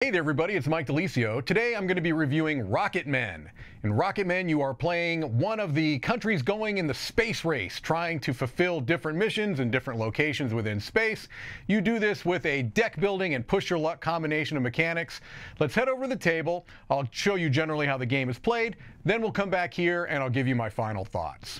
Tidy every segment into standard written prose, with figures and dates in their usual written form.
Hey there everybody, it's Mike DiLisio. Today I'm going to be reviewing Rocketmen. In Rocketmen you are playing one of the countries going in the space race, trying to fulfill different missions in different locations within space. You do this with a deck building and push your luck combination of mechanics. Let's head over to the table. I'll show you generally how the game is played, then we'll come back here and I'll give you my final thoughts.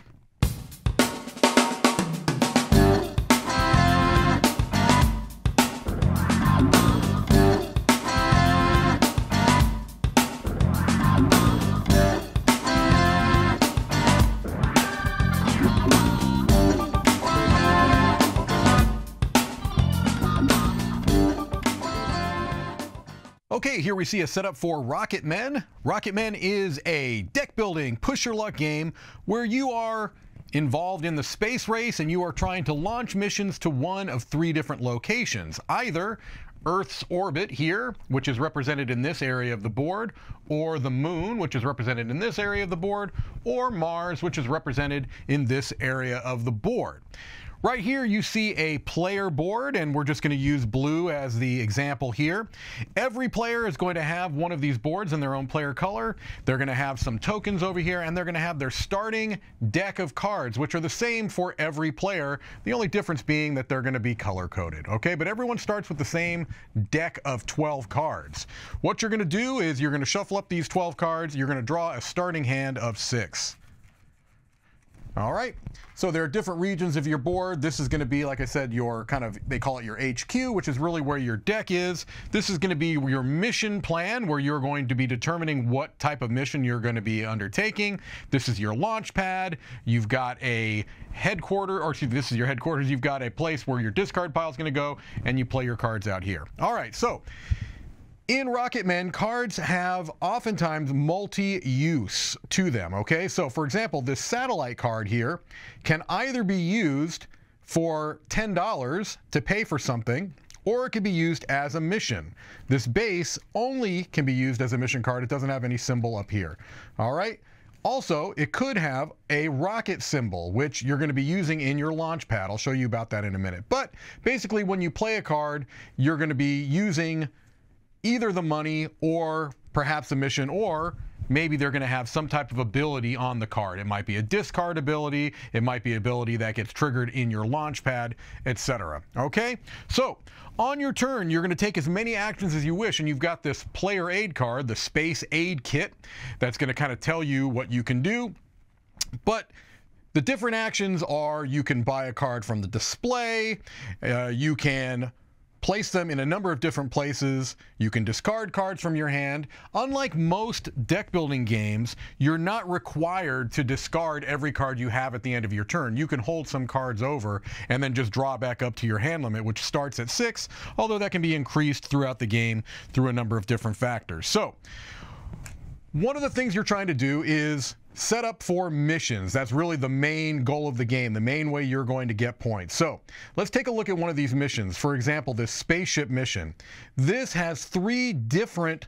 Okay, here we see a setup for Rocketmen. Rocketmen is a deck building, push your luck game where you are involved in the space race and you are trying to launch missions to one of three different locations. Either Earth's orbit here, which is represented in this area of the board, or the moon, which is represented in this area of the board, or Mars, which is represented in this area of the board. Right here you see a player board, and we're just going to use blue as the example here. Every player is going to have one of these boards in their own player color. They're going to have some tokens over here, and they're going to have their starting deck of cards, which are the same for every player. The only difference being that they're going to be color-coded, okay? But everyone starts with the same deck of 12 cards. What you're going to do is you're going to shuffle up these 12 cards. You're going to draw a starting hand of 6. All right, so there are different regions of your board. This is going to be, like I said, your they call it your HQ, which is really where your deck is. This is going to be your mission plan, where you're going to be determining what type of mission you're going to be undertaking. This is your launch pad. You've got a headquarters, or excuse me, this is your headquarters. You've got a place where your discard pile is going to go, and you play your cards out here. All right, so in Rocketmen, cards have oftentimes multi-use to them, okay? So for example, this satellite card here can either be used for $10 to pay for something, or it can be used as a mission. This base only can be used as a mission card. It doesn't have any symbol up here, all right? Also, it could have a rocket symbol, which you're going to be using in your launch pad. I'll show you about that in a minute. But basically, when you play a card, you're going to be using either the money or perhaps a mission, or maybe they're going to have some type of ability on the card. It might be a discard ability, it might be ability that gets triggered in your launch pad, etc. Okay, so on your turn you're going to take as many actions as you wish, and you've got this player aid card, the space aid kit, that's going to kind of tell you what you can do. But the different actions are: you can buy a card from the display, you can place them in a number of different places. You can discard cards from your hand. Unlike most deck building games, you're not required to discard every card you have at the end of your turn. You can hold some cards over and then just draw back up to your hand limit, which starts at 6, although that can be increased throughout the game through a number of different factors. So one of the things you're trying to do is set up for missions. That's really the main goal of the game, the main way you're going to get points. So let's take a look at one of these missions. For example, this spaceship mission. This has 3 different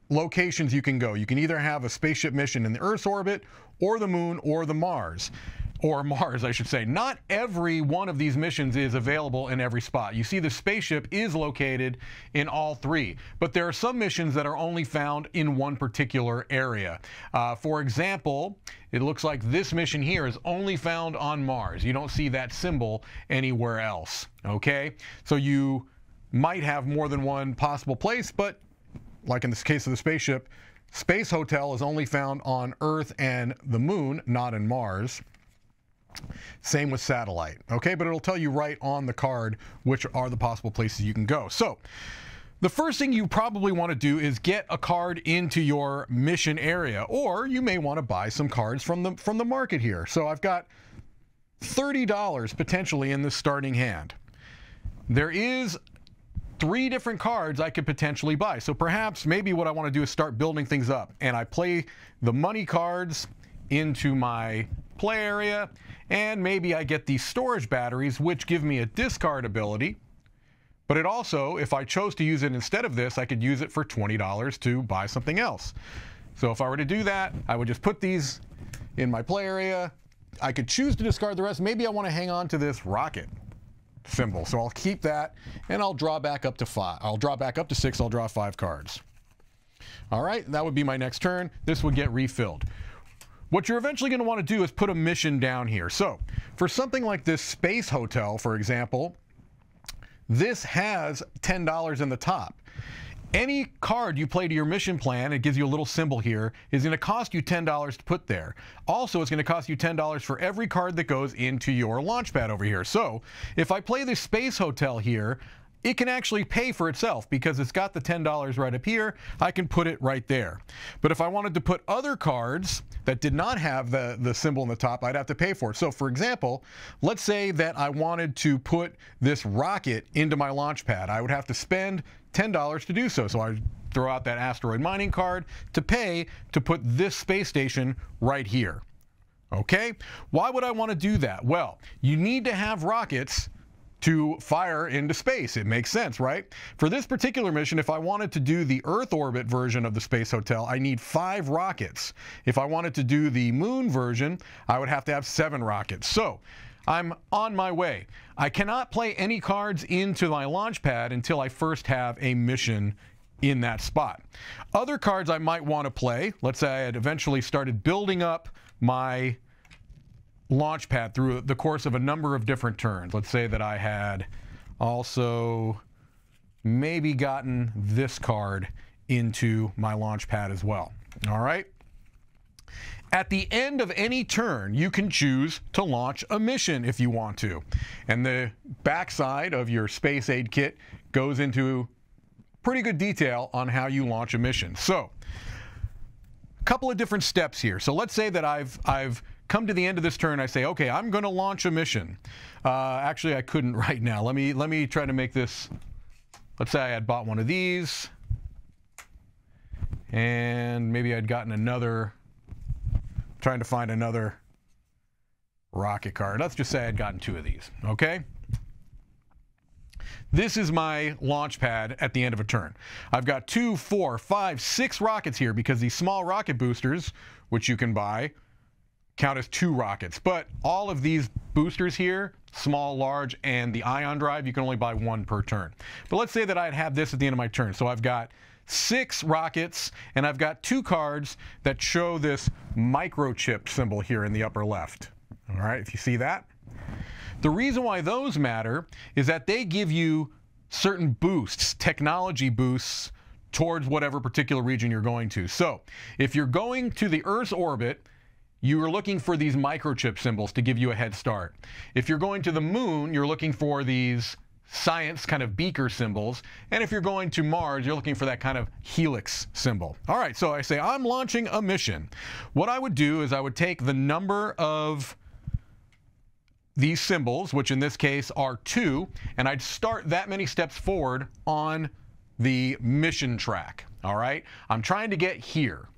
locations you can go. You can either have a spaceship mission in the Earth's orbit, or the moon, or the Mars. Or Mars, I should say. Not every one of these missions is available in every spot. You see, the spaceship is located in all 3, but there are some missions that are only found in one particular area. For example, it looks like this mission here is only found on Mars. You don't see that symbol anywhere else, okay? So you might have more than one possible place, but like in this case of the spaceship, Space Hotel is only found on Earth and the moon, not in Mars. Same with satellite, okay? But it'll tell you right on the card which are the possible places you can go. So the first thing you probably want to do is get a card into your mission area, or you may want to buy some cards from the market here. So I've got $30 potentially in this starting hand. There is 3 different cards I could potentially buy. So perhaps maybe what I want to do is start building things up, and I play the money cards into my play area, and maybe I get these storage batteries, which give me a discard ability. But it also, if I chose to use it instead of this, I could use it for $20 to buy something else. So if I were to do that, I would just put these in my play area. I could choose to discard the rest. Maybe I want to hang on to this rocket. symbol. So I'll keep that, and I'll draw back up to 5. I'll draw back up to 6. I'll draw 5 cards. All right, that would be my next turn. This would get refilled. What you're eventually going to want to do is put a mission down here. So for something like this Space Hotel, for example, this has $10 in the top. Any card you play to your mission plan, it gives you a little symbol here, is going to cost you $10 to put there. Also, it's going to cost you $10 for every card that goes into your launch pad over here. So if I play this Space Hotel here, it can actually pay for itself because it's got the $10 right up here. I can put it right there. But if I wanted to put other cards that did not have the symbol in the top, I'd have to pay for it. So for example, let's say that I wanted to put this rocket into my launch pad. I would have to spend $10 to do so. So I throw out that asteroid mining card to pay to put this space station right here. Okay? Why would I want to do that? Well, you need to have rockets to fire into space. It makes sense, right? For this particular mission, if I wanted to do the Earth orbit version of the Space Hotel, I need 5 rockets. If I wanted to do the Moon version, I would have to have 7 rockets. So I'm on my way. I cannot play any cards into my launch pad until I first have a mission in that spot. Other cards I might want to play, let's say I had eventually started building up my launch pad through the course of a number of different turns. Let's say that I had also maybe gotten this card into my launch pad as well. All right. At the end of any turn, you can choose to launch a mission if you want to. And the backside of your Space Aid kit goes into pretty good detail on how you launch a mission. So, a couple of different steps here. So let's say that I've come to the end of this turn. I say, okay, I'm going to launch a mission. Actually, I couldn't right now. Let me try to make this. Let's say I had bought one of these, and maybe I'd gotten another. Trying to find another rocket card. Let's just say I'd gotten 2 of these. Okay. This is my launch pad at the end of a turn. I've got 2, 4, 5, 6 rockets here because these small rocket boosters, which you can buy, count as 2 rockets. But all of these boosters here, small, large, and the ion drive, you can only buy 1 per turn. But let's say that I'd have this at the end of my turn. So I've got 6 rockets, and I've got 2 cards that show this microchip symbol here in the upper left. All right, if you see that. The reason why those matter is that they give you certain boosts, technology boosts, towards whatever particular region you're going to. So if you're going to the Earth's orbit, you are looking for these microchip symbols to give you a head start. If you're going to the moon, you're looking for these science kind of beaker symbols. And if you're going to Mars, you're looking for that kind of helix symbol. All right, so I say I'm launching a mission. What I would do is I would take the number of these symbols, which in this case are 2, and I'd start that many steps forward on the mission track. All right, I'm trying to get here.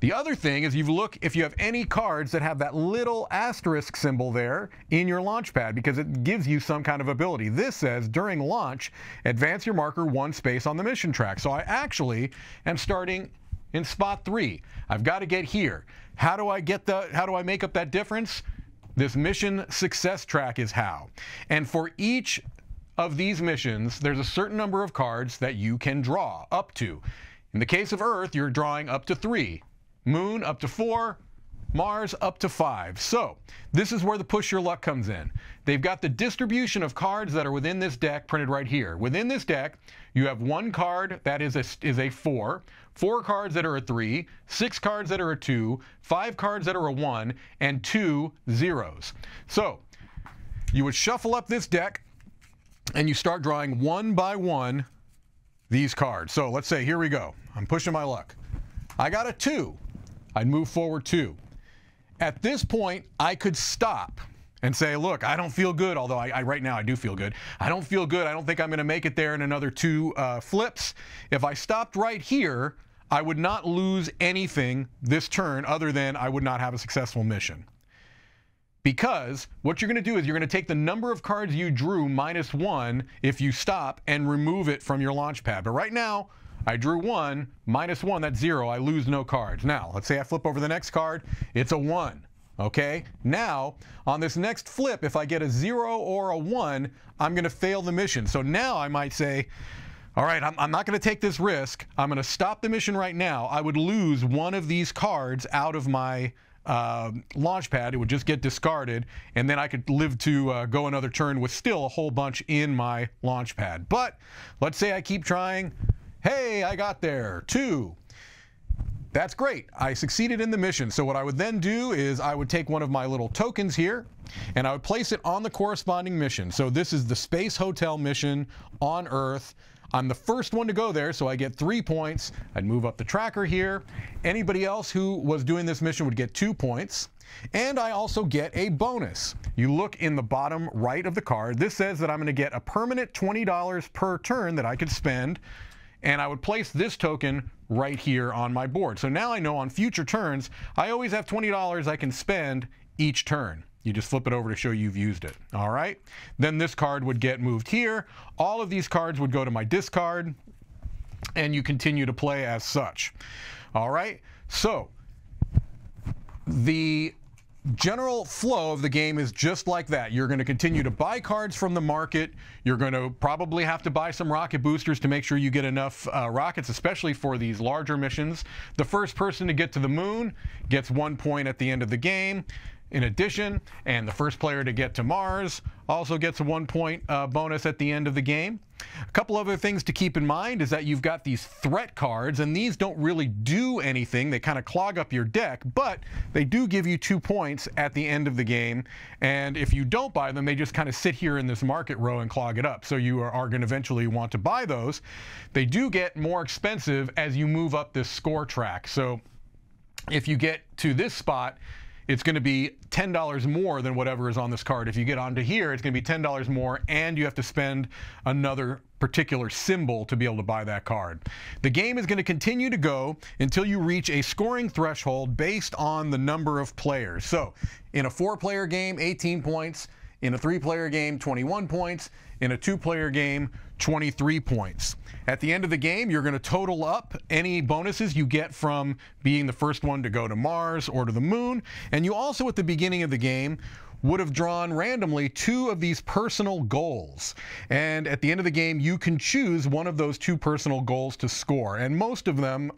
The other thing is if you have any cards that have that little asterisk symbol there in your launch pad, because it gives you some kind of ability. This says during launch, advance your marker 1 space on the mission track. So I actually am starting in spot 3. I've got to get here. How do I make up that difference? This mission success track is how. And for each of these missions, there's a certain number of cards that you can draw up to. In the case of Earth, you're drawing up to 3. Moon up to 4, Mars up to 5. So this is where the push your luck comes in. They've got the distribution of cards that are within this deck printed right here. Within this deck, you have 1 card that is a 4, 4 cards that are a 3, 6 cards that are a 2, 5 cards that are a 1, and 2 zeros. So you would shuffle up this deck, and you start drawing 1 by 1 these cards. So let's say, here we go. I'm pushing my luck. I got a 2. I'd move forward 2. At this point, I could stop and say, look, I don't feel good, although right now I do feel good. I don't feel good. I don't think I'm going to make it there in another 2 flips. If I stopped right here, I would not lose anything this turn other than I would not have a successful mission. Because what you're going to do is you're going to take the number of cards you drew minus 1 if you stop and remove it from your launch pad. But right now, I drew 1, minus 1, that's 0. I lose no cards. Now, let's say I flip over the next card. It's a 1. Okay, now on this next flip, if I get a 0 or a 1, I'm going to fail the mission. So now I might say, all right, I'm not going to take this risk. I'm going to stop the mission right now. I would lose one of these cards out of my launch pad. It would just get discarded, and then I could live to go another turn with still a whole bunch in my launch pad. But let's say I keep trying. Hey, I got there. 2. That's great. I succeeded in the mission. So what I would then do is I would take one of my little tokens here and I would place it on the corresponding mission. So this is the Space Hotel mission on Earth. I'm the first one to go there, so I get 3 points. I'd move up the tracker here. Anybody else who was doing this mission would get 2 points. And I also get a bonus. You look in the bottom right of the card. This says that I'm going to get a permanent $20 per turn that I could spend. And I would place this token right here on my board. So now I know on future turns, I always have $20 I can spend each turn. You just flip it over to show you've used it. All right. Then this card would get moved here. All of these cards would go to my discard, and you continue to play as such. All right. So the general flow of the game is just like that. You're going to continue to buy cards from the market. You're going to probably have to buy some rocket boosters to make sure you get enough rockets, especially for these larger missions. The first person to get to the moon gets 1 point at the end of the game. In addition, and the first player to get to Mars also gets a 1 point bonus at the end of the game. A couple other things to keep in mind is that you've got these threat cards, and these don't really do anything. They kind of clog up your deck, but they do give you 2 points at the end of the game. And if you don't buy them, they just kind of sit here in this market row and clog it up. So you are going to eventually want to buy those. They do get more expensive as you move up this score track. So if you get to this spot, it's going to be $10 more than whatever is on this card. If you get onto here, it's going to be $10 more, and you have to spend another particular symbol to be able to buy that card. The game is going to continue to go until you reach a scoring threshold based on the number of players. So in a 4-player game, 18 points. In a 3-player game, 21 points. In a 2-player game, 23 points. At the end of the game, you're going to total up any bonuses you get from being the first one to go to Mars or to the moon. And you also, at the beginning of the game, would have drawn randomly 2 of these personal goals. And at the end of the game, you can choose one of those 2 personal goals to score. And most of them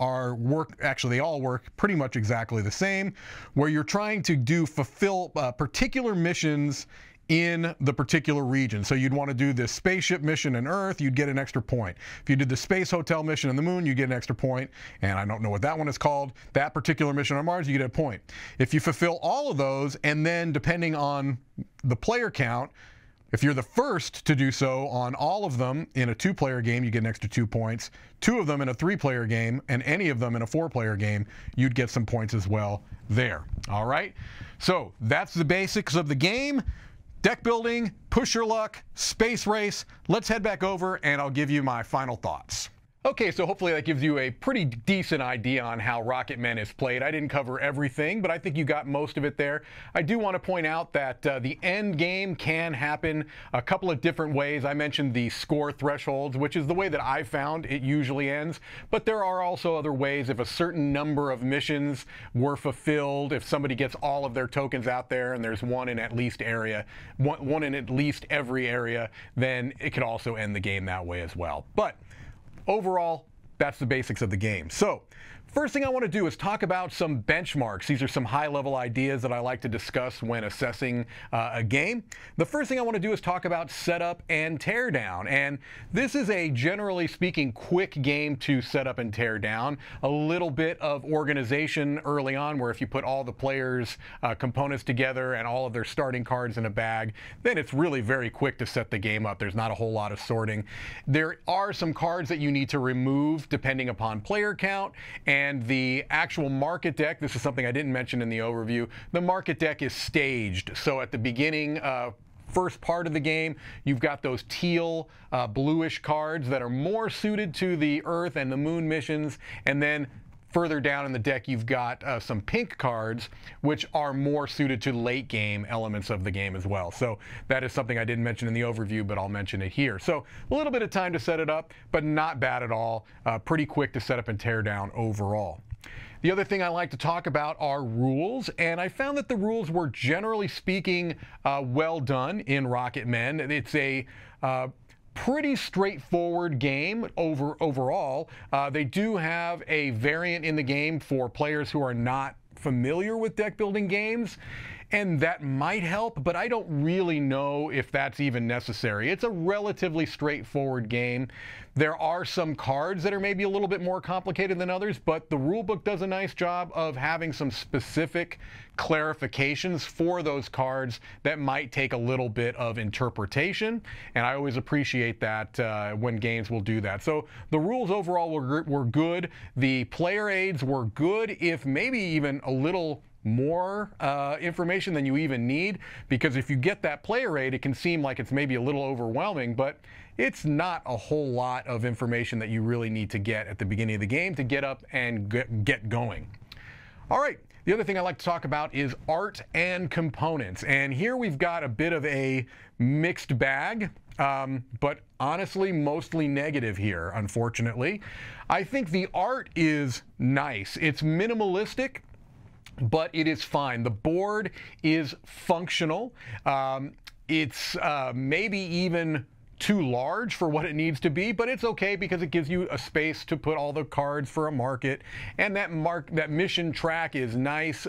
actually they all work pretty much exactly the same, where you're trying to fulfill particular missions in the particular region. So you'd want to do this spaceship mission on Earth, you'd get an extra point. If you did the space hotel mission on the moon, you get an extra point. And I don't know what that one is called. That particular mission on Mars, you get a point. If you fulfill all of those, and then depending on the player count, if you're the first to do so on all of them in a 2-player game, you get an extra 2 points. 2 of them in a 3-player game, and any of them in a 4-player game, you'd get some points as well there. All right? So that's the basics of the game. Deck building, push your luck, space race. Let's head back over and I'll give you my final thoughts. Okay, so hopefully that gives you a pretty decent idea on how Rocketmen is played. I didn't cover everything, but I think you got most of it there. I do want to point out that the end game can happen a couple of different ways. I mentioned the score thresholds, which is the way that I found it usually ends, but there are also other ways. If a certain number of missions were fulfilled, if somebody gets all of their tokens out there and there's one in at least one in at least every area, then it could also end the game that way as well. But overall, that's the basics of the game. So, first thing I want to do is talk about some benchmarks. These are some high-level ideas that I like to discuss when assessing a game. The first thing I want to do is talk about setup and teardown. And this is a, generally speaking, quick game to set up and tear down. A little bit of organization early on, where if you put all the players' components together and all of their starting cards in a bag, then it's really very quick to set the game up. There's not a whole lot of sorting. There are some cards that you need to remove depending upon player count, and the actual market deck, this is something I didn't mention in the overview, the market deck is staged. So at the beginning, first part of the game, you've got those teal, bluish cards that are more suited to the Earth and the Moon missions, and then further down in the deck, you've got some pink cards, which are more suited to late game elements of the game as well. So that is something I didn't mention in the overview, but I'll mention it here. So a little bit of time to set it up, but not bad at all. Pretty quick to set up and tear down overall. The other thing I like to talk about are rules, and I found that the rules were generally speaking well done in Rocketmen. It's a pretty straightforward game overall. They do have a variant in the game for players who are not familiar with deck building games, and that might help, but I don't really know if that's even necessary. It's a relatively straightforward game. There are some cards that are maybe a little bit more complicated than others, but the rulebook does a nice job of having some specific clarifications for those cards that might take a little bit of interpretation, and I always appreciate that when games will do that. So the rules overall were good. The player aids were good, if maybe even a little more information than you even need, because if you get that player aid, it can seem like it's maybe a little overwhelming, but it's not a whole lot of information that you really need to get at the beginning of the game to get up and get going. All right, the other thing I like to talk about is art and components, and here we've got a bit of a mixed bag, but honestly mostly negative here, unfortunately. I think the art is nice. It's minimalistic, but it is fine. The board is functional. It's maybe even too large for what it needs to be, but it's okay because it gives you a space to put all the cards for a market, and that mission track is nice.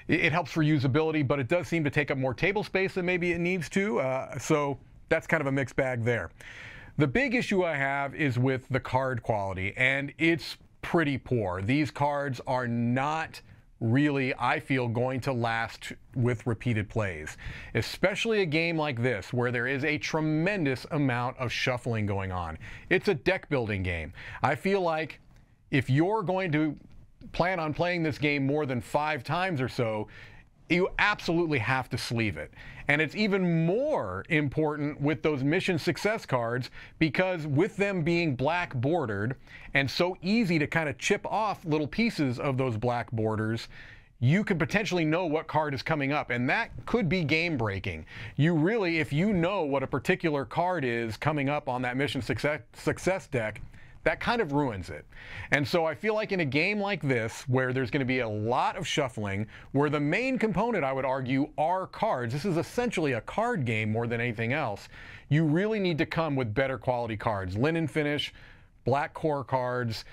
It helps for usability, but it does seem to take up more table space than maybe it needs to, so that's kind of a mixed bag there. The big issue I have is with the card quality, and it's pretty poor. These cards are not really, I feel, going to last with repeated plays, especially a game like this where there is a tremendous amount of shuffling going on. It's a deck building game. I feel like if you're going to plan on playing this game more than 5 times or so, you absolutely have to sleeve it. And it's even more important with those mission success cards, because with them being black bordered and so easy to kind of chip off little pieces of those black borders, you could potentially know what card is coming up, and that could be game breaking. You really, if you know what a particular card is coming up on that mission success deck, that kind of ruins it. And so I feel like in a game like this, where there's going to be a lot of shuffling, where the main component, I would argue, are cards, this is essentially a card game more than anything else, you really need to come with better quality cards. Linen finish, black core cards,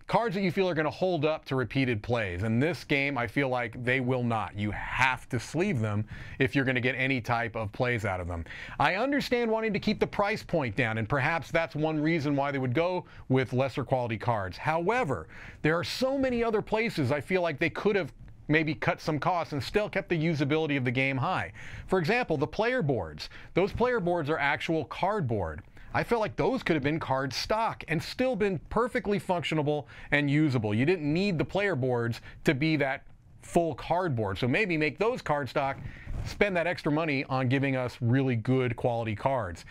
cards that you feel are going to hold up to repeated plays. In this game, I feel like they will not. You have to sleeve them if you're going to get any type of plays out of them. I understand wanting to keep the price point down, and perhaps that's one reason why they would go with lesser quality cards. However, there are so many other places I feel like they could have maybe cut some costs and still kept the usability of the game high. For example, the player boards. Those player boards are actual cardboard. I felt like those could have been card stock and still been perfectly functional and usable. You didn't need the player boards to be that full cardboard. So maybe make those card stock, spend that extra money on giving us really good quality cards.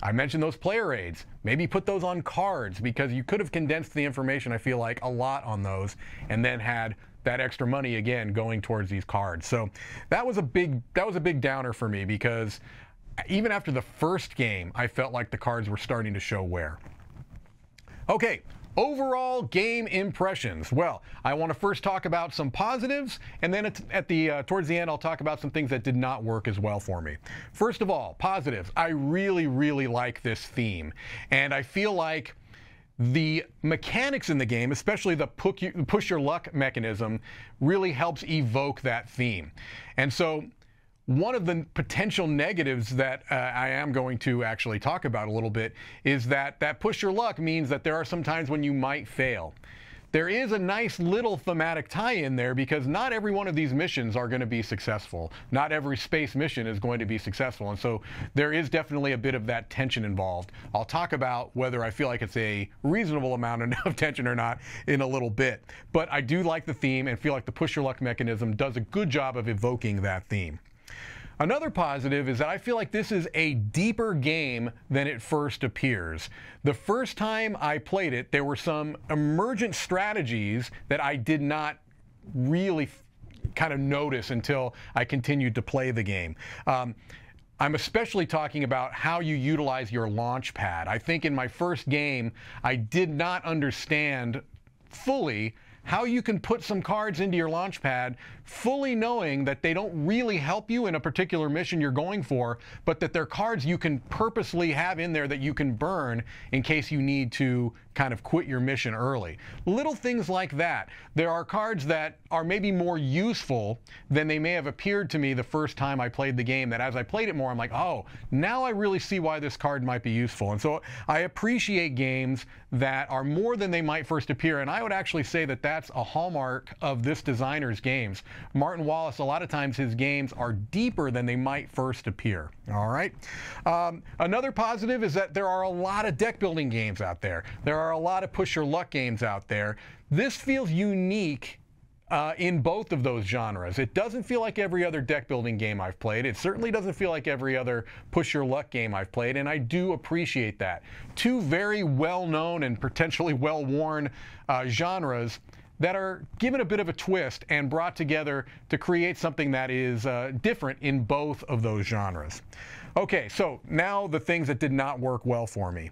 I mentioned those player aids. Maybe put those on cards, because you could have condensed the information, I feel like, a lot on those, and then had that extra money again going towards these cards. So that was a big downer for me, because even after the first game, I felt like the cards were starting to show wear. Okay, overall game impressions. Well, I want to first talk about some positives, and then towards the end, I'll talk about some things that did not work as well for me. First of all, positives. I really, really like this theme, and I feel like the mechanics in the game, especially the push your luck mechanism, really helps evoke that theme. And so one of the potential negatives that I am going to actually talk about a little bit is that push your luck means that there are some times when you might fail. There is a nice little thematic tie-in there, because not every one of these missions are going to be successful. Not every space mission is going to be successful, and so there is definitely a bit of that tension involved. I'll talk about whether I feel like it's a reasonable amount of tension or not in a little bit. But I do like the theme and feel like the push your luck mechanism does a good job of evoking that theme. Another positive is that I feel like this is a deeper game than it first appears. The first time I played it, there were some emergent strategies that I did not really kind of notice until I continued to play the game. I'm especially talking about how you utilize your launch pad. I think in my first game, I did not understand fully how you can put some cards into your launch pad fully knowing that they don't really help you in a particular mission you're going for, but that they're cards you can purposely have in there that you can burn in case you need to kind of quit your mission early. Little things like that. There are cards that are maybe more useful than they may have appeared to me the first time I played the game, that as I played it more, I'm like, oh, now I really see why this card might be useful. And so I appreciate games that are more than they might first appear, and I would actually say that that's a hallmark of this designer's games. Martin Wallace, a lot of times his games are deeper than they might first appear. All right. Another positive is that there are a lot of deck building games out there. There are a lot of push your luck games out there. This feels unique in both of those genres. It doesn't feel like every other deck building game I've played. It certainly doesn't feel like every other push your luck game I've played, and I do appreciate that. Two very well-known and potentially well-worn genres that are given a bit of a twist and brought together to create something that is different in both of those genres. Okay, so now the things that did not work well for me.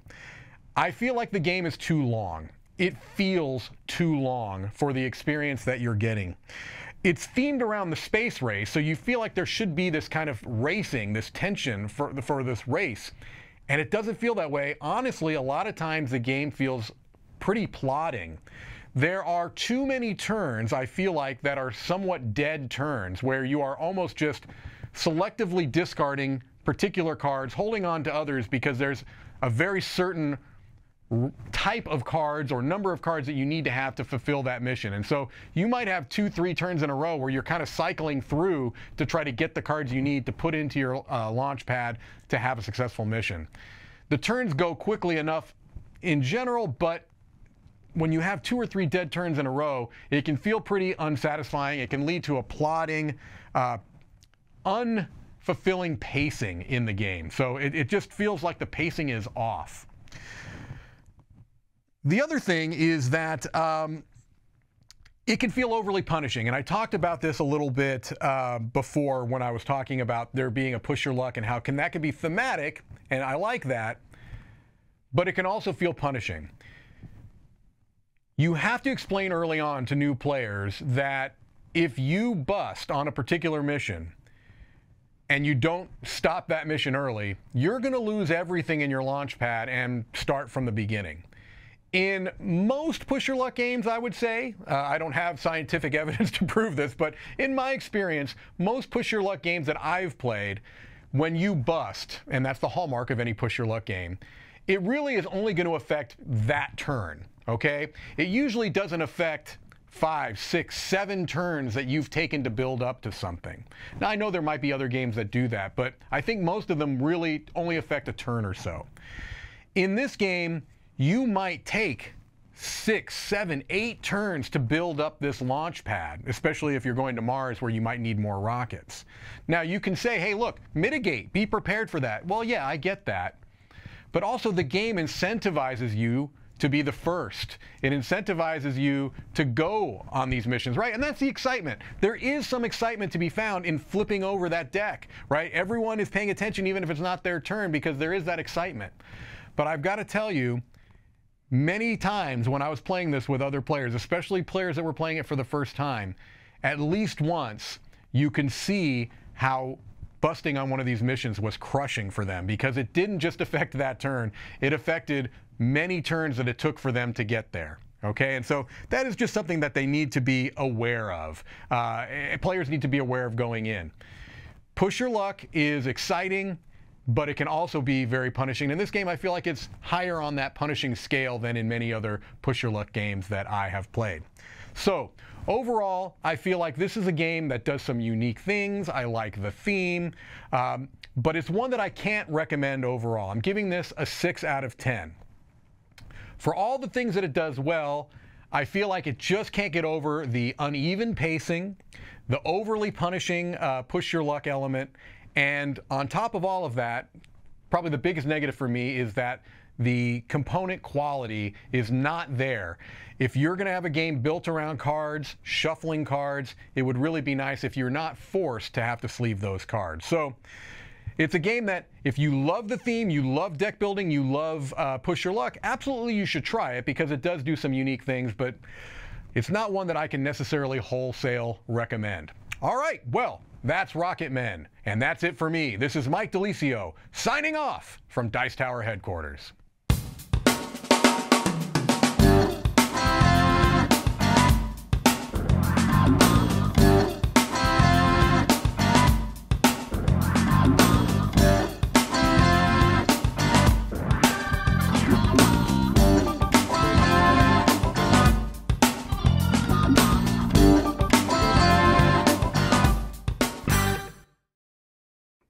I feel like the game is too long. It feels too long for the experience that you're getting. It's themed around the space race, so you feel like there should be this kind of racing, this tension for this race, and it doesn't feel that way. Honestly, a lot of times the game feels pretty plodding. There are too many turns, I feel like, that are somewhat dead turns, where you are almost just selectively discarding particular cards, holding on to others because there's a very certain type of cards or number of cards that you need to have to fulfill that mission. And so you might have 2-3 turns in a row where you're kind of cycling through to try to get the cards you need to put into your launch pad to have a successful mission. The turns go quickly enough in general, but when you have 2 or 3 dead turns in a row, it can feel pretty unsatisfying. It can lead to a plodding, unfulfilling pacing in the game. So it just feels like the pacing is off. The other thing is that it can feel overly punishing, and I talked about this a little bit before when I was talking about there being a push your luck and how that can be thematic, and I like that, but it can also feel punishing. You have to explain early on to new players that if you bust on a particular mission and you don't stop that mission early, you're going to lose everything in your launch pad and start from the beginning. In most push your luck games, I would say, I don't have scientific evidence to prove this, but in my experience, most push your luck games that I've played, when you bust, and that's the hallmark of any push your luck game, it really is only going to affect that turn, okay? It usually doesn't affect 5, 6, 7 turns that you've taken to build up to something. Now, I know there might be other games that do that, but I think most of them really only affect a turn or so. In this game, you might take 6, 7, 8 turns to build up this launch pad, especially if you're going to Mars where you might need more rockets. Now, you can say, hey, look, mitigate, be prepared for that. Well, yeah, I get that. But also the game incentivizes you to be the first. It incentivizes you to go on these missions, right? And that's the excitement. There is some excitement to be found in flipping over that deck, right? Everyone is paying attention even if it's not their turn because there is that excitement. But I've got to tell you, many times when I was playing this with other players, especially players that were playing it for the first time, at least once you can see how busting on one of these missions was crushing for them because it didn't just affect that turn, it affected many turns that it took for them to get there. Okay, and so that is just something that they need to be aware of. Players need to be aware of going in. Push your luck is exciting, but it can also be very punishing. In this game, I feel like it's higher on that punishing scale than in many other push your luck games that I have played. So overall, I feel like this is a game that does some unique things. I like the theme, but it's one that I can't recommend overall. I'm giving this a 6 out of 10. For all the things that it does well, I feel like it just can't get over the uneven pacing, the overly punishing push your luck element, and on top of all of that, probably the biggest negative for me is that the component quality is not there. If you're going to have a game built around cards, shuffling cards, it would really be nice if you're not forced to have to sleeve those cards. So it's a game that if you love the theme, you love deck building, you love push your luck, absolutely you should try it because it does do some unique things. But it's not one that I can necessarily wholesale recommend. All right, well, that's Rocketmen, and that's it for me. This is Mike DiLisio, signing off from Dice Tower headquarters.